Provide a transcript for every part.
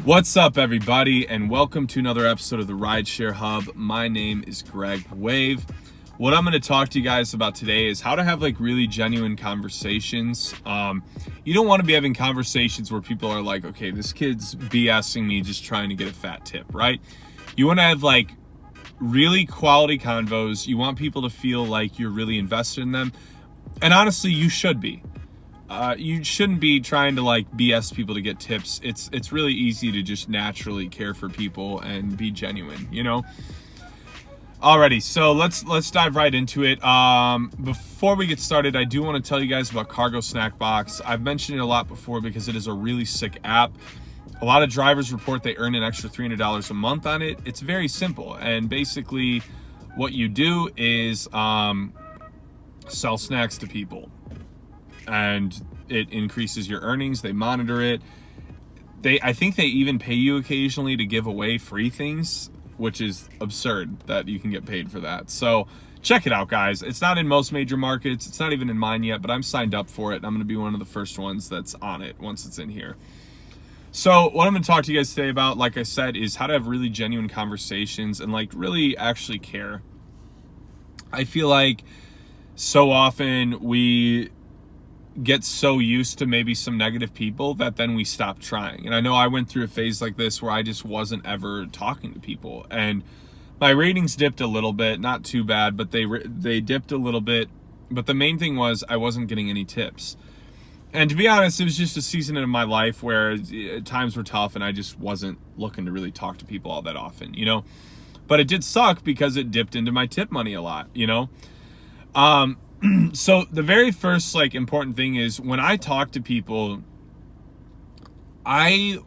What's up, everybody, and welcome to another episode of the Rideshare Hub. My name is Greg Wave. What I'm going to talk to you guys about today is how to have really genuine conversations. You don't want to be having conversations where people are like, okay, this kid's BSing me just trying to get a fat tip, right? You want to have really quality convos. You want people to feel like you're really invested in them. And honestly, you should be. You shouldn't be trying to BS people to get tips. It's really easy to just naturally care for people and be genuine, you know? Alrighty, so let's dive right into it. Before we get started, I do want to tell you guys about Cargo Snack Box. I've mentioned it a lot before because it is a really sick app. A lot of drivers report they earn an extra $300 a month on it. It's very simple, and basically what you do is sell snacks to people. And it increases your earnings. They monitor it. I think they even pay you occasionally to give away free things, which is absurd that you can get paid for that. So check it out, guys. It's not in most major markets. It's not even in mine yet, but I'm signed up for it. I'm going to be one of the first ones that's on it once it's in here. So what I'm going to talk to you guys today about, like I said, is how to have really genuine conversations and really actually care. I feel like so often we get so used to maybe some negative people that then we stop trying. And I know I went through a phase like this where I just wasn't ever talking to people, and my ratings dipped a little bit, not too bad, but they dipped a little bit. But the main thing was I wasn't getting any tips. And to be honest, it was just a season in my life where times were tough and I just wasn't looking to really talk to people all that often, you know? But it did suck because it dipped into my tip money a lot, you know? So the very first important thing is when I talk to people, I'm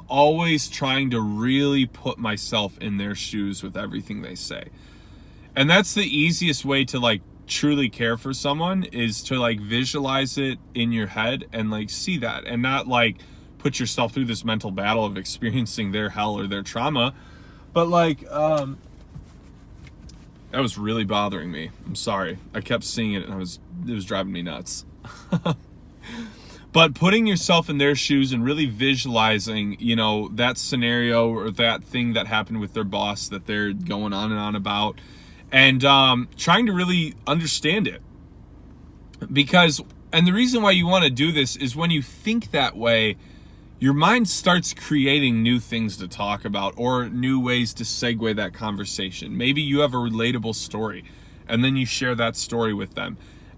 always trying to really put myself in their shoes with everything they say. And that's the easiest way to truly care for someone, is to visualize it in your head and see that, and not put yourself through this mental battle of experiencing their hell or their trauma. But that was really bothering me. I'm sorry. I kept seeing it and it was driving me nuts. But putting yourself in their shoes and really visualizing, that scenario or that thing that happened with their boss that they're going on and on about, and trying to really understand it. And the reason why you want to do this is when you think that way, your mind starts creating new things to talk about or new ways to segue that conversation. Maybe you have a relatable story and then you share that story with them.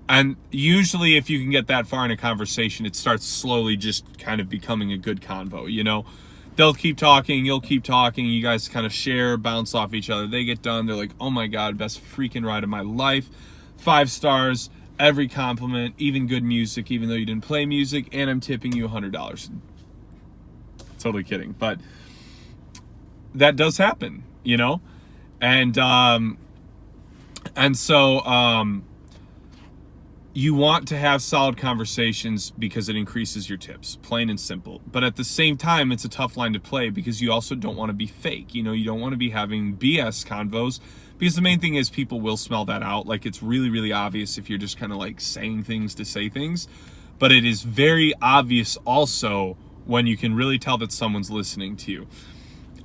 And usually if you can get that far in a conversation, it starts slowly just kind of becoming a good convo, you know? They'll keep talking, you'll keep talking, you guys kind of share, bounce off each other. They get done, they're like, oh my God, best freaking ride of my life. 5 stars, every compliment, even good music, even though you didn't play music, and I'm tipping you $100. Totally kidding, but that does happen, you know? And so you want to have solid conversations because it increases your tips, plain and simple. But at the same time, it's a tough line to play because you also don't want to be fake. You don't want to be having BS convos, because the main thing is people will smell that out. It's really, really obvious if you're just kind of saying things to say things. But it is very obvious also when you can really tell that someone's listening to you.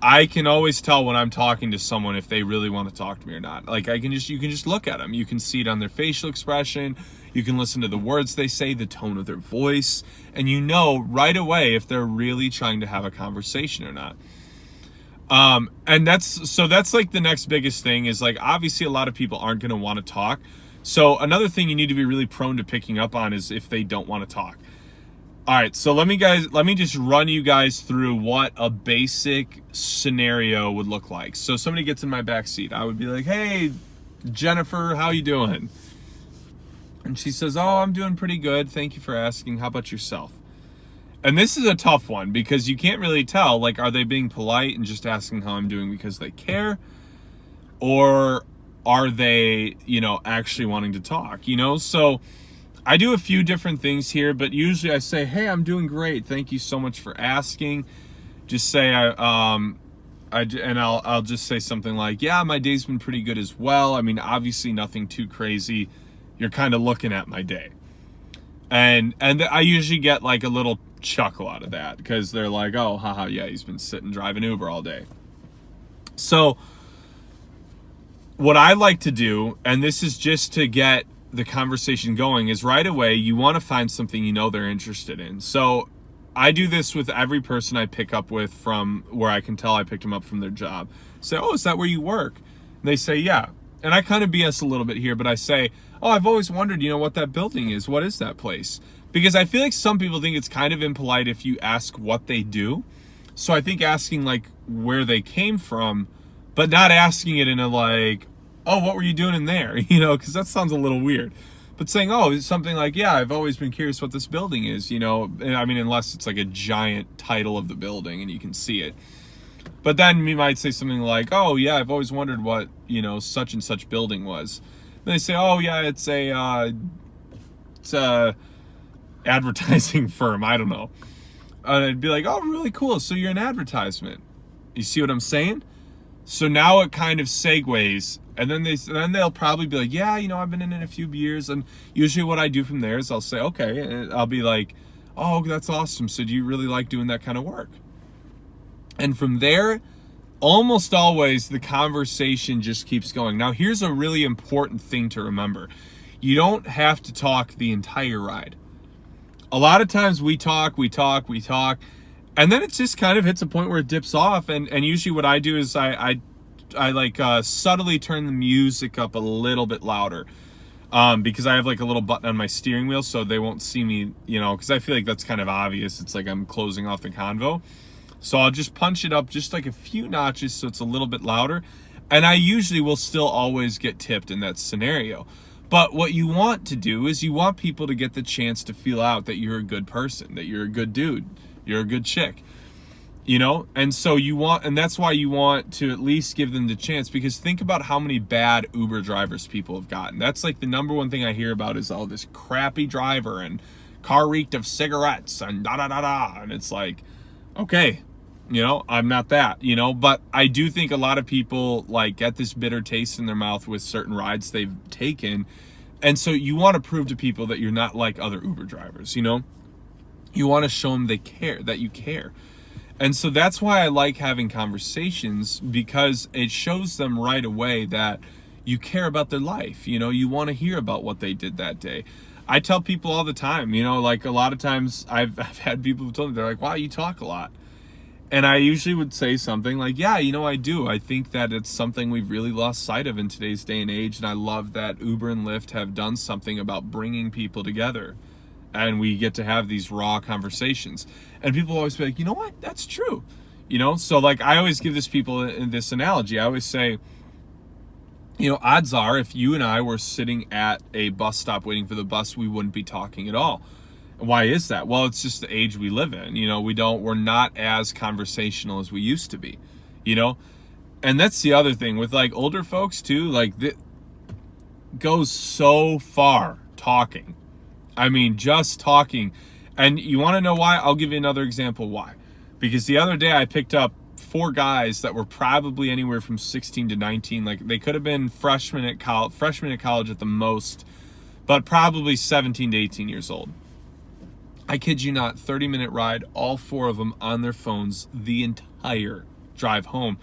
I can always tell when I'm talking to someone if they really want to talk to me or not. You can just look at them. You can see it on their facial expression. You can listen to the words they say, the tone of their voice, and you know right away if they're really trying to have a conversation or not. And that's the next biggest thing is obviously a lot of people aren't going to want to talk. So another thing you need to be really prone to picking up on is if they don't want to talk. All right, so let me just run you guys through what a basic scenario would look like. So somebody gets in my back seat. I would be like, hey, Jennifer, how you doing? And she says, oh, I'm doing pretty good. Thank you for asking. How about yourself? And this is a tough one because you can't really tell, are they being polite and just asking how I'm doing because they care? Or are they, actually wanting to talk, So I do a few different things here, but usually I say, hey, I'm doing great. Thank you so much for asking. Just say, I'll just say something like, yeah, my day's been pretty good as well. I mean, obviously nothing too crazy. You're kind of looking at my day. And I usually get a little chuckle out of that because they're like, oh, haha, yeah, he's been sitting driving Uber all day. So what I like to do, and this is just to get the conversation going, is right away you want to find something you know they're interested in. So I do this with every person I pick up with from where I can tell I picked them up from their job. Say, oh, is that where you work? And they say, yeah. And I kind of BS a little bit here, but I say, oh, I've always wondered, what that building is. What is that place? Because I feel like some people think it's kind of impolite if you ask what they do. So I think asking like where they came from, but not asking it in a like, oh, what were you doing in there? Because that sounds a little weird. But saying, oh, it's something like, yeah, I've always been curious what this building is, unless it's like a giant title of the building and you can see it. But then we might say something like, oh, yeah, I've always wondered what, such and such building was. Then they say, oh, yeah, it's a advertising firm. I don't know. And I'd be like, oh, really cool. So you're an advertisement. You see what I'm saying? So now it kind of segues. And then they'll probably be like, yeah, I've been in it a few years. And usually what I do from there is I'll say, okay. And I'll be like, oh, that's awesome. So do you really like doing that kind of work? And from there, almost always the conversation just keeps going. Now, here's a really important thing to remember. You don't have to talk the entire ride. A lot of times we talk, and then it just kind of hits a point where it dips off. And usually what I do is I subtly turn the music up a little bit louder. Because I have like a little button on my steering wheel so they won't see me, because I feel like that's kind of obvious. It's like I'm closing off the convo. So I'll just punch it up just like a few notches so it's a little bit louder. And I usually will still always get tipped in that scenario. But what you want to do is you want people to get the chance to feel out that you're a good person, that you're a good dude, you're a good chick, And so and that's why you want to at least give them the chance, because think about how many bad Uber drivers people have gotten. That's like the number one thing I hear about is, oh, this crappy driver and car reeked of cigarettes and da-da-da-da. And it's like, okay, I'm not that, but I do think a lot of people like get this bitter taste in their mouth with certain rides they've taken. And so you want to prove to people that you're not like other Uber drivers, you want to show them that you care. And so that's why I like having conversations, because it shows them right away that you care about their life. You want to hear about what they did that day. I tell people all the time, like a lot of times I've had people who told me, they're like, wow, you talk a lot. And I usually would say something like, yeah, I do. I think that it's something we've really lost sight of in today's day and age. And I love that Uber and Lyft have done something about bringing people together. And we get to have these raw conversations. And people always be like, you know what? That's true. So like I always give people this analogy. I always say, odds are if you and I were sitting at a bus stop waiting for the bus, we wouldn't be talking at all. Why is that? Well, it's just the age we live in. We're not as conversational as we used to be, And that's the other thing with like older folks too, like that goes so far talking. I mean, just talking. And you want to know why? I'll give you another example why. Because the other day I picked up 4 guys that were probably anywhere from 16 to 19. Like they could have been freshmen at college at the most, but probably 17 to 18 years old. I kid you not, 30-minute ride, all 4 of them on their phones the entire drive home.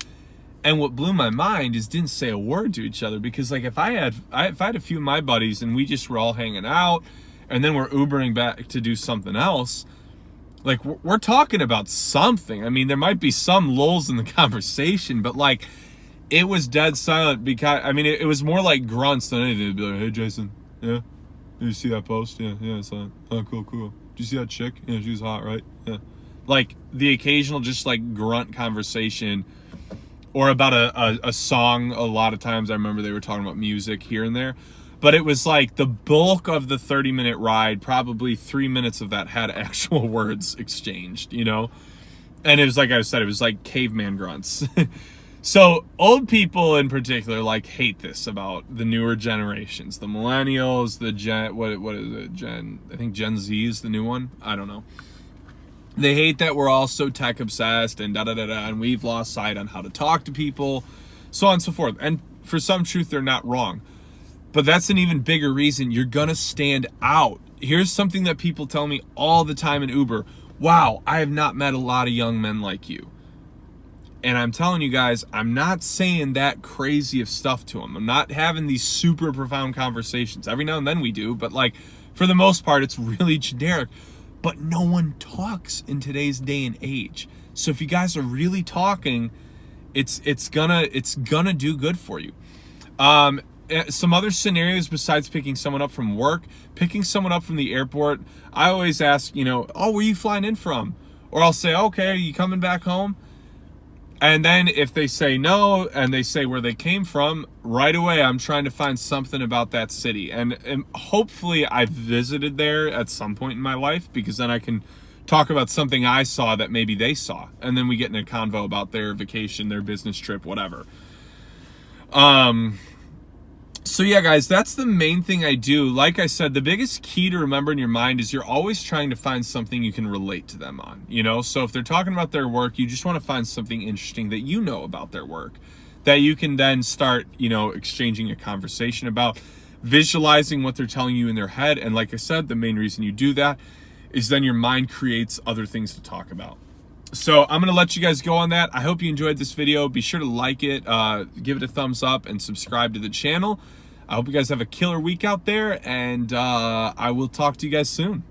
And what blew my mind is didn't say a word to each other, because like if I had a few of my buddies and we just were all hanging out and then we're Ubering back to do something else, like we're talking about something. I mean, there might be some lulls in the conversation, but like it was dead silent, because I mean it was more like grunts than anything. It'd be like, hey Jason, yeah, did you see that post? Yeah, I saw it. Oh, cool. Did you see that chick? Yeah, she was hot, right? Yeah. Like the occasional just like grunt conversation, or about a song. A lot of times I remember they were talking about music here and there, but it was like the bulk of the 30-minute ride, probably 3 minutes of that had actual words exchanged, And it was like I said, it was like caveman grunts. So old people in particular like hate this about the newer generations, the millennials, the what is it? I think Gen Z is the new one. I don't know. They hate that we're all so tech obsessed and and we've lost sight on how to talk to people, so on and so forth. And for some truth, they're not wrong. But that's an even bigger reason you're gonna stand out. Here's something that people tell me all the time in Uber. wow, I have not met a lot of young men like you. And I'm telling you guys, I'm not saying that crazy of stuff to them. I'm not having these super profound conversations. Every now and then we do, but like for the most part, it's really generic. But no one talks in today's day and age. So if you guys are really talking, it's gonna do good for you. Some other scenarios besides picking someone up from work, picking someone up from the airport. I always ask, oh, where are you flying in from? Or I'll say, okay, are you coming back home? And then if they say no, and they say where they came from, right away I'm trying to find something about that city. And hopefully I've visited there at some point in my life, because then I can talk about something I saw that maybe they saw. And then we get in a convo about their vacation, their business trip, whatever. So yeah, guys, that's the main thing I do. Like I said, the biggest key to remember in your mind is you're always trying to find something you can relate to them on, So if they're talking about their work, you just want to find something interesting that you know about their work that you can then start, exchanging a conversation about, visualizing what they're telling you in their head. And like I said, the main reason you do that is then your mind creates other things to talk about. So I'm going to let you guys go on that. I hope you enjoyed this video. Be sure to like it, give it a thumbs up, and subscribe to the channel. I hope you guys have a killer week out there, and I will talk to you guys soon.